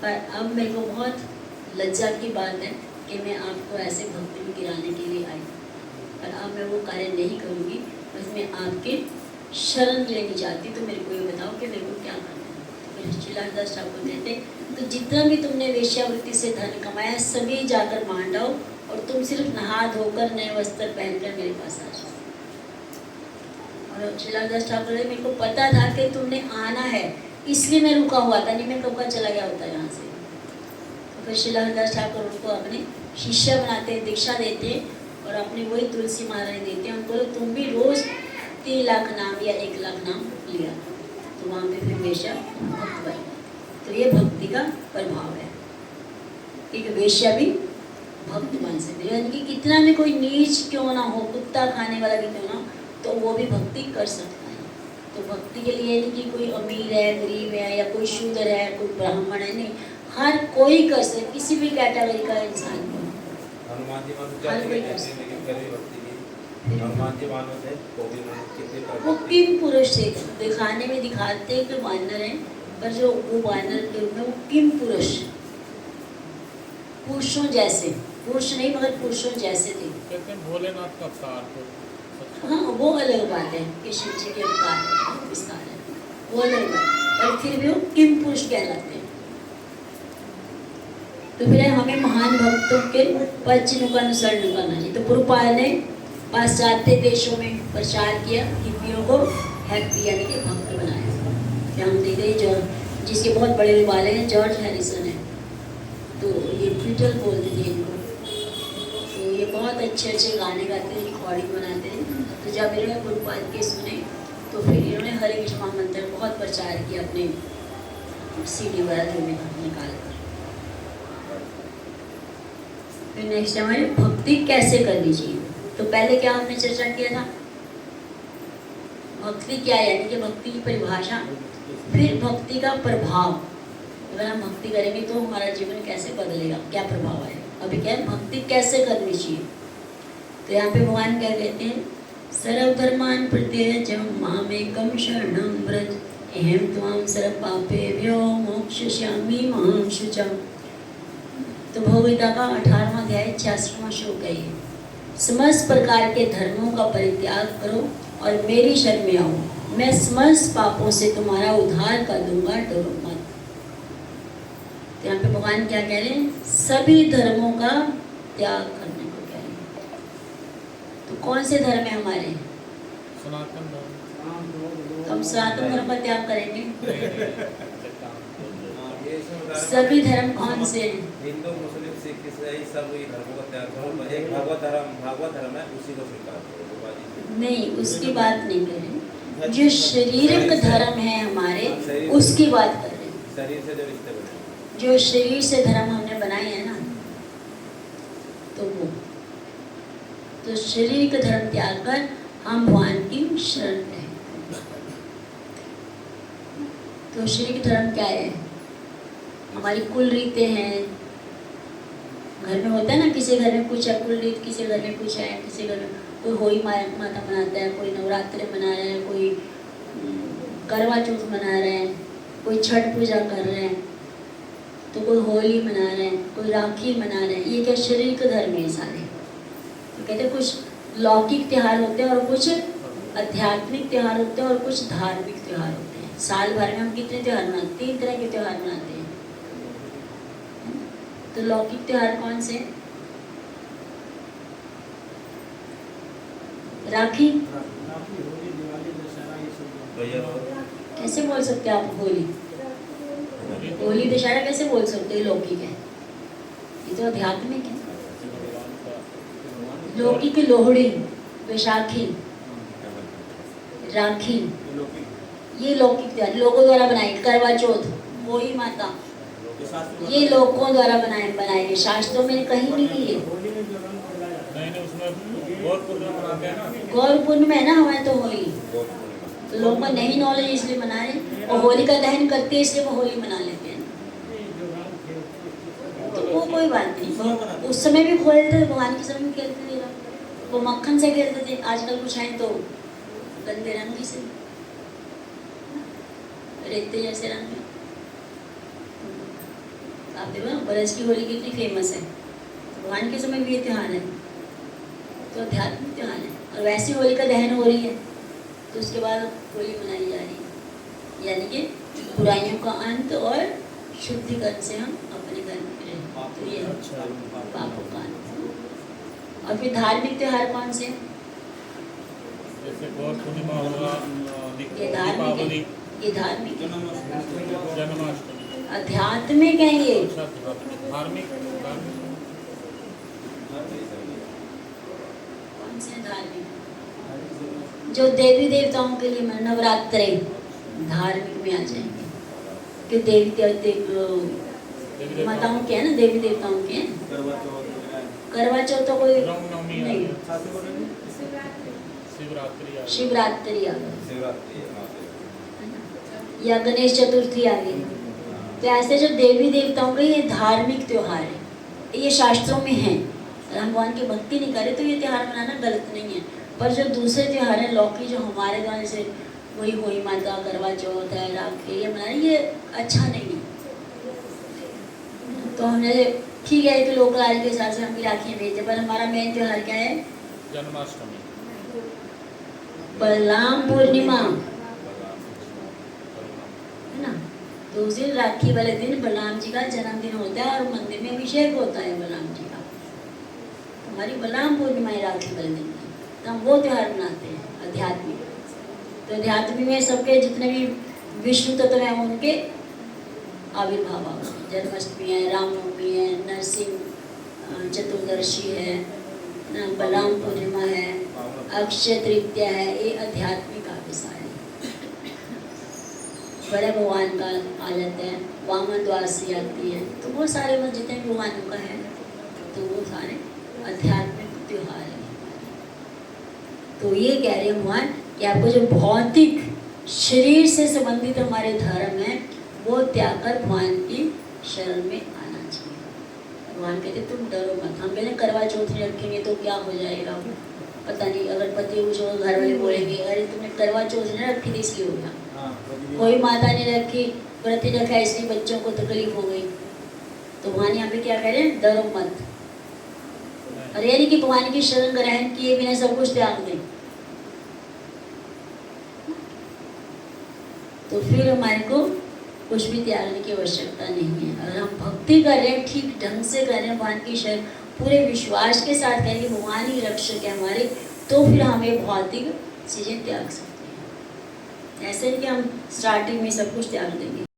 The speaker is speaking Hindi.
पर अब मेरे को बहुत लज्जा की बात है कि मैं आपको ऐसे भक्ति में गिराने के लिए आई, पर अब मैं वो कार्य नहीं करूँगी। बस मैं आपके शरण लेनी चाहती, तो मेरे को ये बताओ कि मेरे को क्या करना है। तो फिर शीलादास ठाकुर कहते, तो जितना भी तुमने वेश्यावृत्ति से धन कमाया सभी जाकर मान आओ, और तुम सिर्फ नहा धोकर नए वस्त्र पहनकर मेरे पास आ जाओ। और शीलादास ठाकुर ने, मेरे को पता था कि तुमने आना है, इसलिए मैं रुका हुआ था, नहीं मैं कब का चला गया होता यहाँ से। तो फिर शीलादास ठाकुर उनको अपने शिष्य बनाते, दीक्षा देते, और अपनी वही तुलसी महारानी देते हैं उनको। तुम भी रोज 3 लाख नाम या 1 लाख नाम लिया, तो वहाँ पे फिर वेश्या भक्त बन। तो ये भक्ति का प्रभाव है, एक वेश्या भी भक्त बन सकती है। यानी कि कितना भी कोई नीच क्यों ना हो, कुत्ता खाने वाला भी क्यों ना हो, तो वो भी भक्ति कर सकता है। तो भक्ति के लिए नहीं कि कोई अमीर है, गरीब है, या कोई शूद्र है, कोई ब्राह्मण है, नहीं, हर कोई कर सकता, किसी भी कैटेगरी का इंसान को। हनुमान जी वो किम पुरुष थे, दिखाने में दिखाते हैं कि वानर है, पर जो वो वानर के रूप में वो किम पुरुष, पुरुषों जैसे, पुरुष नहीं मगर पुरुषों जैसे थे। कहते हैं भोलेनाथ का अवतार। हाँ, वो अलग बात है कि शिव जी के अवतार विस्तार है, वो अलग बात, पर फिर भी वो किम पुरुष कहलाते हैं। तो फिर हमें महान भक्तों के पद चिन्हों का अनुसरण करना चाहिए। तो प्रभुपाद ने पाश्चात्य देशों में प्रचार किया, हिप्पियों को हैप्पी यानी कि भक्त बनाया। हम देखते हैं जो जिसके बहुत बड़े वाले हैं जॉर्ज हैरिसन है, तो ये ट्विटर बोलते थे इनको, तो ये बहुत अच्छे अच्छे गाने गाते हैं, रिकॉर्डिंग बनाते हैं। तो जब इन्होंने प्रभुपाद के सुने, तो फिर इन्होंने हरे कृष्ण महामंत्र बहुत प्रचार किया अपने CD वगैरह में निकाल कर। फिर नेक्स्ट हमारी भक्ति कैसे करनी चाहिए। तो पहले क्या हमने चर्चा किया था, भक्ति क्या है, यानी कि भक्ति की परिभाषा, फिर भक्ति का प्रभाव। अगर हम भक्ति करेंगे तो हमारा जीवन कैसे बदलेगा, क्या प्रभाव आएगा। अभी क्या है, भक्ति कैसे करनी चाहिए। तो यहाँ पे भगवान क्या कहते हैं, सर्वधर्मान् परित्यज्य मामेकं शरणं व्रज अहं त्वां सर्वपापेभ्यो मोक्षयिष्यामि मा शुचम्। तो भगवद्गीता का 18वां अध्याय 66वां श्लोक है ये, समस्त प्रकार के धर्मों का परित्याग करो और मेरी शरण में आओ, मैं समस्त पापों से तुम्हारा उद्धार कर दूंगा, डरो मत। तो यहाँ पे भगवान क्या कह रहे हैं, सभी धर्मों का त्याग करने को कह रहे हैं। तो कौन से धर्म है हमारे, सनातन धर्म। तो हम सनातन धर्म का त्याग करेंगे। सभी धर्म कौन से हैं, हिंदू मुस्लिम सिख ईसाई सब ये धर्मों का त्याग करो, एक भागवत धर्म है उसी को स्वीकार करो। नहीं उसकी बात नहीं कर रहे, जो शारीरिक धर्म है हमारे उसकी बात कर रहे हैं। शरीर से जो रिश्ते बने, जो शरीर से धर्म हमने बनाए हैं ना, तो वो, तो शरीर का धर्म त्याग कर हम भगवान की शरण में। तो शरीर का धर्म क्या है, हमारी कुल रीतें हैं। घर में होता है ना, किसी घर में कुछ है कुल रीत, किसी घर में कुछ है, किसी घर में कोई होली माता मनाता है, कोई नवरात्रि मना रहा है, कोई करवा चौथ मना रहे हैं, कोई छठ पूजा कर रहे हैं, तो कोई होली मना रहे हैं, कोई राखी मना रहे हैं। ये क्या शरीर का धर्म है सारे। तो कहते हैं कुछ लौकिक त्यौहार होते हैं और कुछ आध्यात्मिक त्यौहार होते हैं और कुछ धार्मिक त्यौहार होते हैं। साल भर में हम कितने त्यौहार मनाते हैं, 3 तरह के त्यौहार मनाते हैं। तो लौकिक त्योहार कौन से, राखी, कैसे बोल सकते हैं आप होली, होली दशहरा कैसे बोल सकते हैं लौकिक है, ये तो आध्यात्मिक है। लौकिक लोहड़ी, बैसाखी, राखी, ये लौकिक त्योहार लोगों द्वारा बनाए। करवा चौथ, होली माता, ये लोगों द्वारा बनाए गए, शास्त्रों में कहीं नहीं है। गौर पूर्णिमा है ना हमारे, तो होली, तो लोगों को नहीं नॉलेज इसलिए मना रहे, और होली का दहन करते हैं इसलिए वो होली मना लेते हैं। तो वो कोई बात नहीं, उस समय भी खेलते थे, भगवान के समय भी खेलते थे, वो मक्खन से खेलते थे। आजकल कुछ है तो गंदे रंग से, रेते जैसे रंग, आप देखो ना ब्रज की होली कितनी फेमस है, भगवान के समय भी ये त्योहार है, तो आध्यात्मिक त्योहार है। और वैसी होलिका दहन हो रही है तो उसके बाद होली मनाई जा रही है, यानी कि बुराइयों का अंत और शुद्धिकरण से हम अपने घर में रहें, तो ये पापों का अंत। और फिर धार्मिक त्योहार कौन से हैं? जैसे गौर पूर्णिमा होगा, ये धार्मिक है, दीपावली, ये धार्मिक है। जन्माष्टमी। आध्यात्मिक है ये, अच्छा, धार्मिक धार्मिक कौन से हैं धार्मिक? जो देवी देवताओं के लिए नवरात्रे धार्मिक में आ जाएंगे, कि देवी माताओं के हैं ना, देवी देवताओं के हैं। करवा चौथ तो कोई रामनवमी आ नहीं, गई, शिवरात्रि आ गई। शिवरात्रि आ गई, शिवरात्रि है, हाँ, या गणेश चतुर्थी आ गई। तो ऐसे जो देवी देवताओं के ये धार्मिक त्योहार है, ये शास्त्रों में है। अगर हम भगवान की भक्ति नहीं करें तो ये त्योहार मनाना गलत नहीं है। पर जो दूसरे त्योहार हैं लौकी, जो हमारे द्वारा जैसे वही होली माता, करवा चौथ है, राखी, ये मनाना ये अच्छा नहीं है। तो हमने ठीक है, तो लोकल आज के हिसाब से हम भी राखियाँ भेजते, पर हमारा मेन त्योहार क्या है? जन्माष्टमी, बलराम पूर्णिमा, है ना। तो उस दिन राखी वाले दिन बलराम जी का जन्मदिन होता है और मंदिर में अभिषेक होता है बलराम जी का। हमारी बलराम पूर्णिमा है राखी वाले दिन, तो हम वो त्यौहार मनाते हैं आध्यात्मिक। तो आध्यात्मिक में सबके जितने भी विष्णु तत्व हैं उनके आविर्भाव होते हैं। जन्माष्टमी है, रामनवमी है, नरसिंह चतुर्दशी है ना, बलराम पूर्णिमा है, अक्षय तृतीया है, ये आध्यात्मिक काफी सारे। बड़े भगवान का आ जाते हैं, वामन द्वादशी आती है, तो वो सारे वो जितने भी भगवानों का है तो वो सारे आध्यात्मिक त्योहार है। तो ये कह रहे हैं भगवान कि आपको जो भौतिक शरीर से संबंधित हमारे धर्म है वो त्याग कर भगवान की शरण में आना चाहिए। भगवान कहते तुम डरो मत। हम कहते करवा चौथ नहीं रखेंगे तो क्या हो जाएगा, पता नहीं, अगर पति कुछ होगा घर वाले बोलेंगे अरे तुमने करवा चौथ नहीं रखी थी इसलिए हो गया, कोई माता ने रखी, व्रत नहीं रखा इसलिए बच्चों को तकलीफ हो गई। तो भगवान यहाँ पे क्या कह रहे हैं? डरो मत। और ये नहीं कि भगवान की शरण ग्रहण किए बिना सब कुछ त्याग दें, तो फिर हमारे को कुछ भी त्यागने की आवश्यकता नहीं है। अगर हम भक्ति कर रहे हैं, ठीक ढंग से कर रहे हैं, भगवान की शरण पूरे विश्वास के साथ करेंगे, भगवान ही रक्षक है हमारे, तो फिर हमें भौतिक चीजें त्याग सकते हैं। ऐसे नहीं कि हम स्टार्टिंग में सब कुछ त्याग देंगे।